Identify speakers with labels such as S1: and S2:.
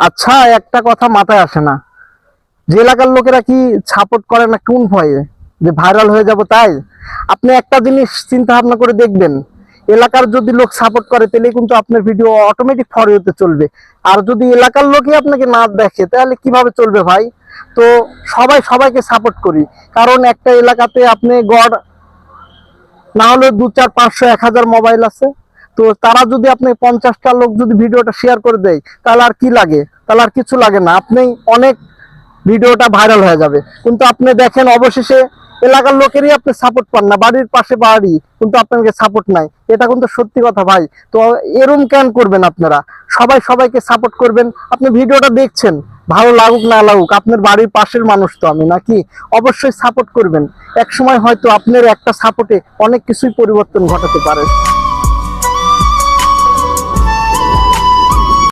S1: আচ্ছা, একটা কথা মাথায় আসে না, যে এলাকার লোকেরা কি সাপোর্ট করে না কোন ভয়ে, যে ভাইরাল হয়ে যাব তাই? আপনি একটা জিনিস চিন্তা ভাবনা করে দেখবেন, এলাকার যদি লোক সাপোর্ট করে তাহলে কিন্তু আপনার ভিডিও অটোমেটিক ফর ইউতে চলবে। আর যদি এলাকার লোকই আপনাকে না দেখে তাহলে কিভাবে চলবে ভাই? তো সবাই সবাইকে সাপোর্ট করি, কারণ একটা এলাকাতে আপনি গড় না হলে 2, 4, 500, 1000 মোবাইল আছে। তো তারা যদি আপনি 50টা লোক যদি ভিডিওটা শেয়ার করে দেয় তাহলে আর কি লাগে? তাহলে আর কিছু লাগে না, আপনি অনেক ভিডিওটা ভাইরাল হয়ে যাবে। কিন্তু আপনি দেখেন অবশেষে এলাকার লোকেরই আপনি সাপোর্ট পান না, বাড়ির পাশে বাড়ি কিন্তু আপনাকে সাপোর্ট নাই। এটা কিন্তু সত্যি কথা ভাই। তো এরম কেন করবেন আপনারা? সবাই সবাইকে সাপোর্ট করবেন। আপনি ভিডিওটা দেখছেন, ভালো লাগুক না লাগুক, আপনার বাড়ির পাশের মানুষ তো আমি নাকি, অবশ্যই সাপোর্ট করবেন। এক সময় হয়তো আপনার একটা সাপোর্টে অনেক কিছুই পরিবর্তন ঘটাতে পারে।